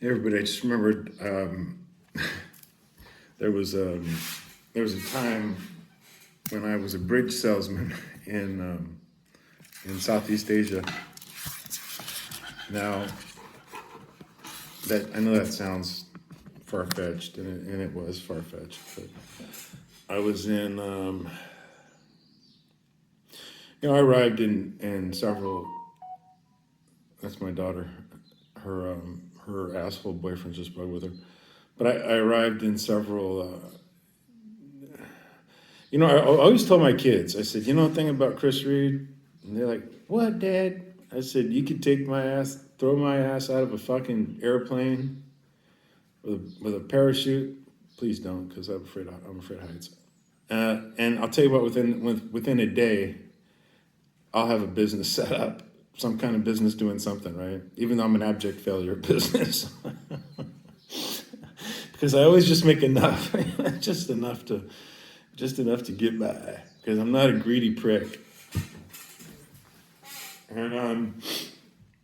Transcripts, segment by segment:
Everybody, I just remembered there was there was a time when I was a bridge salesman in Southeast Asia. Now, that I know that sounds far fetched, and it was far fetched, but I was in. I arrived in several. That's my daughter. Her asshole boyfriend just broke with her, but I arrived in several. I always tell my kids. I said, you know, the thing about Chris Reed, and they're like, "What, Dad?" I said, "You could take my ass, throw my ass out of a fucking airplane with a parachute. Please don't, because I'm afraid of heights. And I'll tell you what, within a day, I'll have a business set up, some kind of business doing something, right? Even though I'm an abject failure at business, because I always just make enough, just enough to get by, because I'm not a greedy prick. And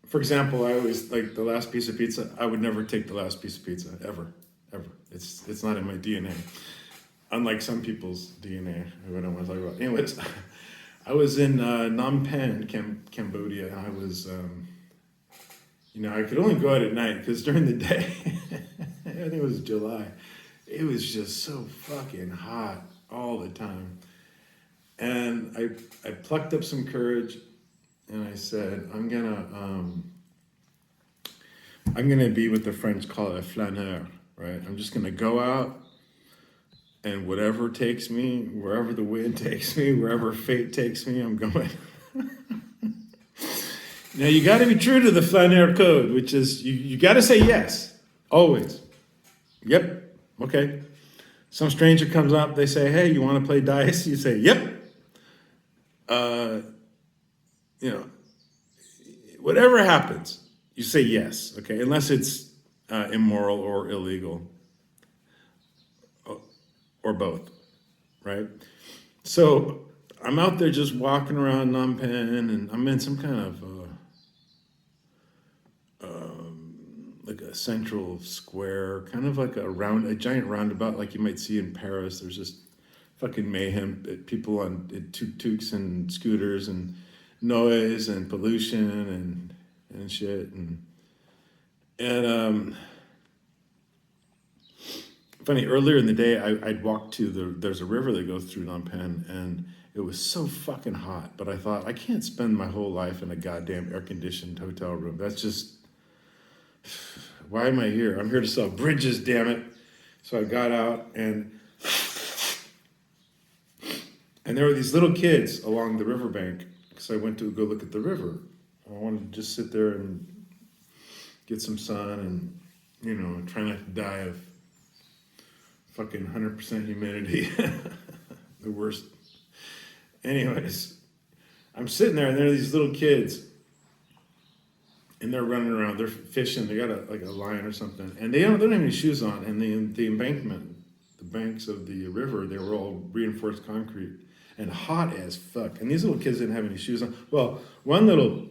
for example, I always like the last piece of pizza. I would never take the last piece of pizza ever, ever. It's not in my DNA. Unlike some people's DNA, who I don't want to talk about. Anyways, I was in Phnom Penh, Cambodia, and I was, I could only go out at night because during the day, I think it was July, it was just so fucking hot all the time. And I plucked up some courage, and I said, I'm gonna be what the French call a flâneur, right? I'm just gonna go out, and whatever takes me, wherever the wind takes me, wherever fate takes me, I'm going. Now you got to be true to the flâneur code, which is you got to say yes, always. Yep, okay. Some stranger comes up, they say, "Hey, you want to play dice?" You say, "Yep." Whatever happens, you say yes, okay, unless it's immoral or illegal, or both, right? So I'm out there just walking around Phnom Penh, and I'm in some kind of like a central square, kind of like a giant roundabout, like you might see in Paris. There's just fucking mayhem, people on tuk-tuks and scooters and noise and pollution and shit and funny, earlier in the day, I'd walked there's a river that goes through Phnom Penh, and it was so fucking hot. But I thought, I can't spend my whole life in a goddamn air-conditioned hotel room. That's just, why am I here? I'm here to sell bridges, damn it. So I got out, and there were these little kids along the riverbank, because I went to go look at the river. I wanted to just sit there and get some sun and, try not to die of fucking 100% humidity. The worst. Anyways, I'm sitting there, and there are these little kids, and they're running around. They're fishing. They got a line or something, and they don't have any shoes on. And the embankment, the banks of the river, they were all reinforced concrete and hot as fuck. And these little kids didn't have any shoes on. Well, one little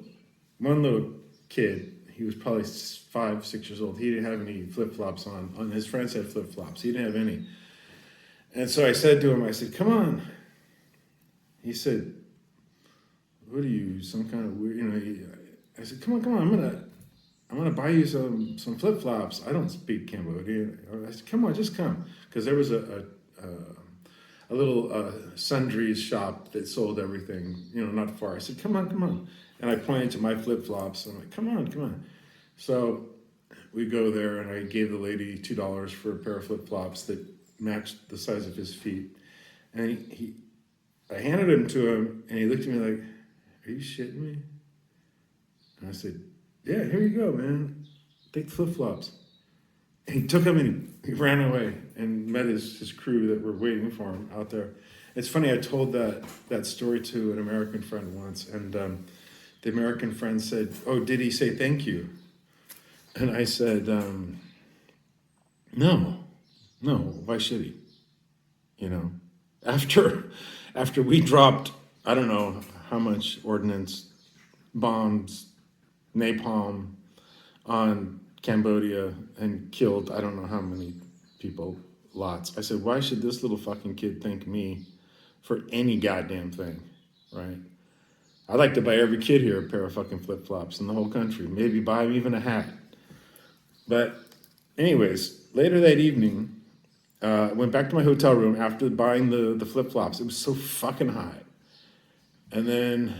kid, he was probably 5, 6 years old. He didn't have any flip-flops on. His friends had flip-flops. He didn't have any. And so I said to him, I said, "Come on." He said, "What are you, some kind of weird, I said, "Come on, I'm gonna buy you some flip-flops." I don't speak Cambodian. I said, "Come on, just come." Because there was a little sundries shop that sold everything, not far. I said, come on. And I pointed to my flip-flops. I'm like, come on. So we go there, and I gave the lady $2 for a pair of flip-flops that matched the size of his feet. And I handed them to him, and he looked at me like, "Are you shitting me?" And I said, "Yeah, here you go, man. Take the flip-flops." And he took them, and he ran away and met his crew that were waiting for him out there. It's funny, I told that story to an American friend once, and the American friend said, "Oh, did he say thank you?" And I said, no, why should he? After we dropped, I don't know how much ordnance, bombs, napalm on Cambodia and killed I don't know how many people, lots. I said, why should this little fucking kid thank me for any goddamn thing, right? I'd like to buy every kid here a pair of fucking flip-flops in the whole country. Maybe buy them even a hat. But anyways, later that evening, I went back to my hotel room after buying the flip-flops. It was so fucking hot. And then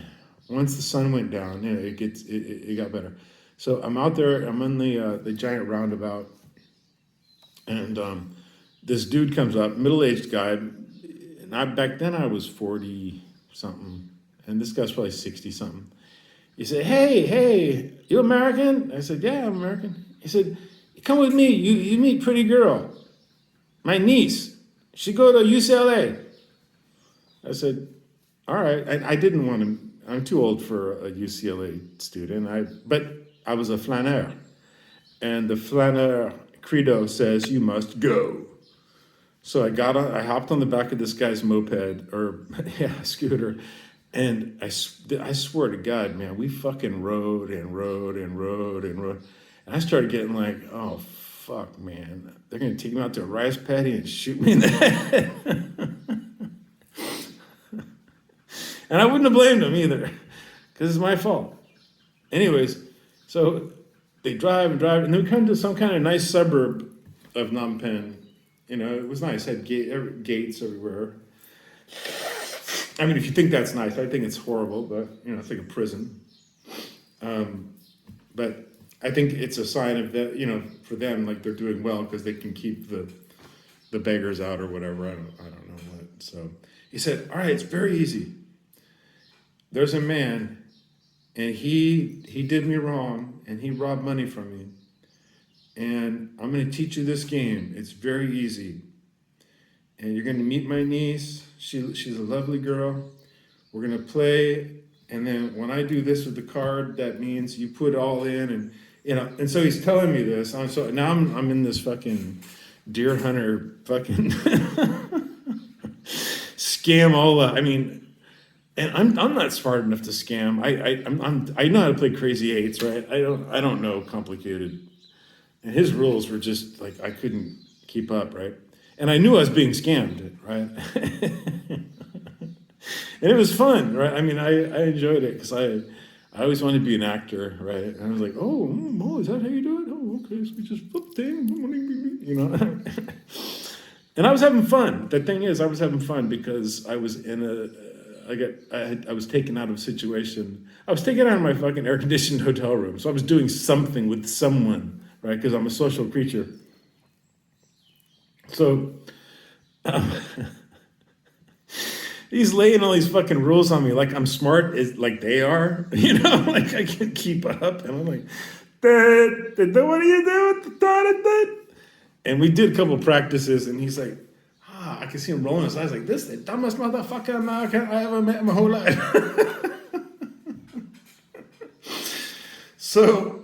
once the sun went down, it got better. So I'm out there, I'm on the giant roundabout, and this dude comes up, middle-aged guy, and back then I was 40-something, and this guy's probably 60-something. He said, hey, you American? I said, yeah, I'm American. He said, come with me, you meet pretty girl, my niece. She go to UCLA. I said, all right. I didn't want to, I'm too old for a UCLA student, but I was a flaneur. And the flaneur credo says, you must go. So I hopped on the back of this guy's moped, or scooter, and I swear to God, man, we fucking rode and rode and rode and rode. And I started getting like, oh, fuck, man. They're going to take me out to a rice paddy and shoot me in the head. And I wouldn't have blamed them either, because it's my fault. Anyways, so they drive, and they come to some kind of nice suburb of Phnom Penh. You know, it was nice. It had gates everywhere. I mean, if you think that's nice, I think it's horrible, but, it's like a prison. But I think it's a sign of that, for them, like they're doing well because they can keep the beggars out or whatever. I don't know what. So he said, all right, it's very easy. There's a man, and he did me wrong, and he robbed money from me. And I'm going to teach you this game. It's very easy. And you're going to meet my niece. She's a lovely girl. We're going to play. And then when I do this with the card, that means you put all in. And so he's telling me this. Now I'm in this fucking deer hunter fucking scam. I mean, and I'm not smart enough to scam. I know how to play crazy eights, right? I don't know complicated. And his rules were just like I couldn't keep up, right? And I knew I was being scammed, right? And it was fun, right? I mean, I enjoyed it because I always wanted to be an actor, right? And I was like, oh, is that how you do it? Oh, okay, so we just flip thing, And I was having fun. The thing is, I was having fun because I was I was taken out of a situation. I was taken out of my fucking air-conditioned hotel room. So I was doing something with someone, right? Because I'm a social creature. So he's laying all these fucking rules on me like I'm smart as like they are, like I can keep up. And I'm like, what do you do? And we did a couple practices, and he's like, I can see him rolling his eyes like, this the dumbest motherfucker American I ever met in my whole life. So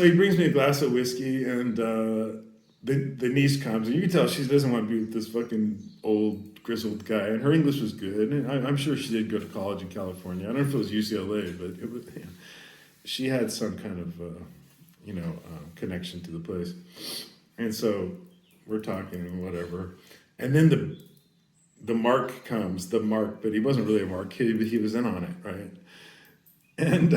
he brings me a glass of whiskey, and the niece comes, and you can tell she doesn't want to be with this fucking old, grizzled guy. And her English was good, and I'm sure she did go to college in California. I don't know if it was UCLA, but it was, she had some kind of, connection to the place. And so we're talking and whatever. And then the mark comes, but he wasn't really a mark. He was in on it, right? And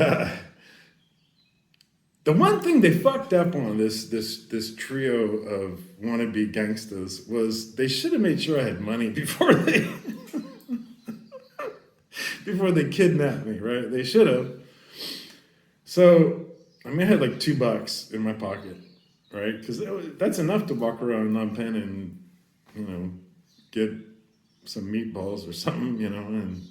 the one thing they fucked up on this trio of wannabe gangsters was they should have made sure I had money before they kidnapped me, right? They should have. So I had like $2 in my pocket, right? Because that's enough to walk around Phnom Penh and get some meatballs or something, and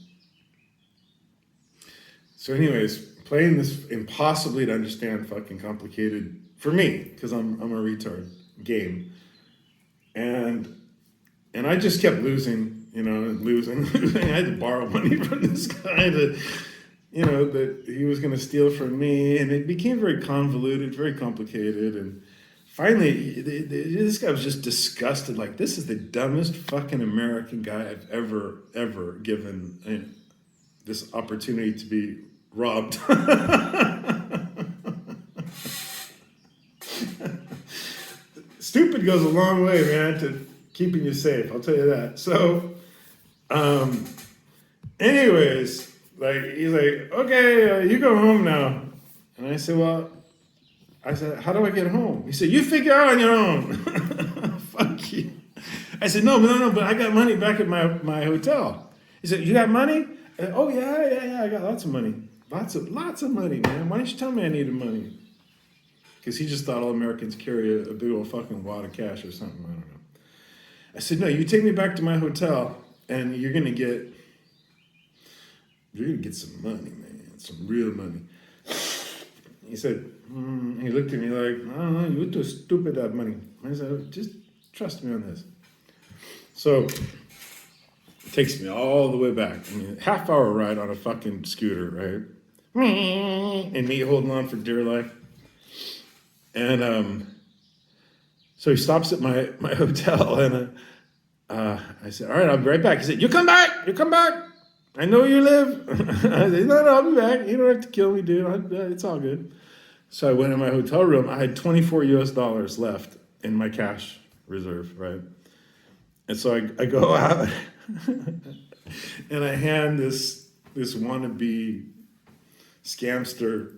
so anyways, playing this impossibly to understand fucking complicated for me, because I'm a retard, game. And I just kept losing, losing. I had to borrow money from this guy that he was going to steal from me. And it became very convoluted, very complicated. And finally, this guy was just disgusted. Like, this is the dumbest fucking American guy I've ever given this opportunity to be robbed. stupid goes a long way, man, to keeping you safe. I'll tell you that. So, anyways, like he's like, okay, you go home now. And I said, well, how do I get home? He said, you figure out on your own. Fuck you. I said, no, but I got money back at my hotel. He said, you got money? Oh yeah, I got lots of money. Lots of money, man. Why didn't you tell me I needed money? Because he just thought all Americans carry a big old fucking wad of cash or something. I don't know. I said, no, you take me back to my hotel and you're gonna get some money, man. Some real money. He said, he looked at me like, I don't know, you're too stupid to have money. I said, just trust me on this. So it takes me all the way back. I mean, half-hour ride on a fucking scooter, right? And me holding on for dear life. And so he stops at my hotel, and I said, all right, I'll be right back. He said, you come back. I know where you live. I said, no, I'll be back. You don't have to kill me, dude. It's all good. So I went in my hotel room. I had $24 left in my cash reserve, right? And so I go out and I hand this wannabe scamster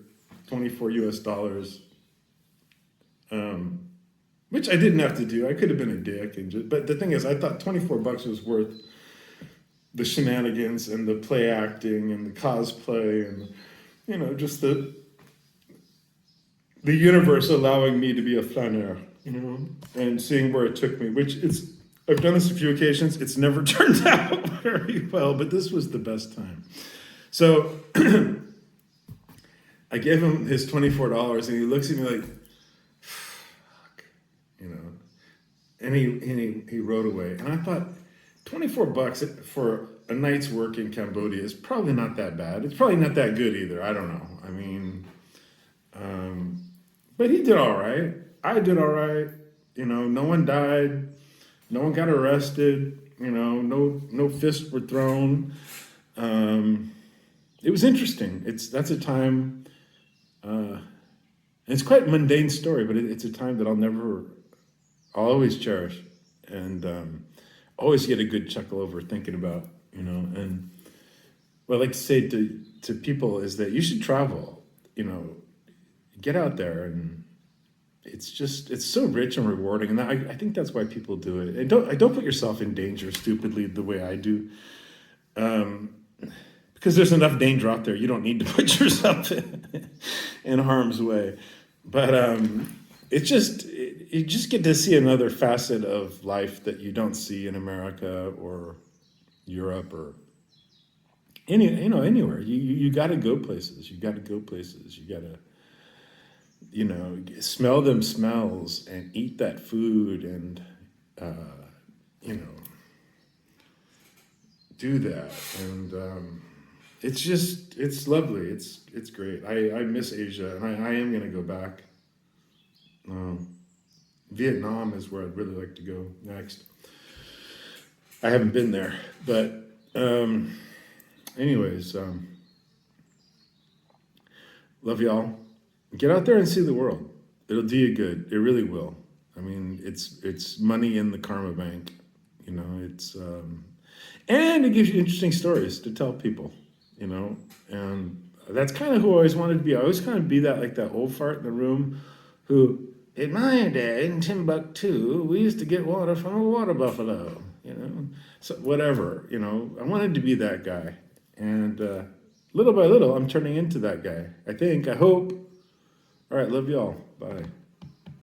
$24, which I didn't have to do. I could have been a dick, but the thing is, I thought $24 was worth the shenanigans and the play acting and the cosplay and just the universe allowing me to be a flaneur, and seeing where it took me, I've done this a few occasions. It's never turned out very well, but this was the best time. So I gave him his $24 and he looks at me like, fuck, and he rode away. And I thought, $24 for a night's work in Cambodia is probably not that bad. It's probably not that good either. I don't know. I mean, but he did all right. I did all right. No one died. No one got arrested. No fists were thrown. It was interesting. That's a time. It's quite a mundane story, but it's a time that I'll always cherish, and always get a good chuckle over thinking about. And what I like to say to people is that you should travel. Get out there, and it's so rich and rewarding, and I think that's why people do it. And don't put yourself in danger stupidly the way I do, because there's enough danger out there. You don't need to put yourself in harm's way. But you just get to see another facet of life that you don't see in America or Europe or anywhere. You got to go places. You got to smell them smells and eat that food and do that. And it's lovely. It's great. I miss Asia, and I am gonna go back. Vietnam is where I'd really like to go next. I haven't been there, but anyways, love y'all. Get out there and see the world. It'll do you good. It really will. I mean, it's money in the karma bank. And it gives you interesting stories to tell people. And that's kind of who I always wanted to be. I always kind of be that old fart in the room who, in my day in Timbuktu, we used to get water from a water buffalo, so whatever, I wanted to be that guy. And little by little, I'm turning into that guy. I hope. All right, love y'all. Bye.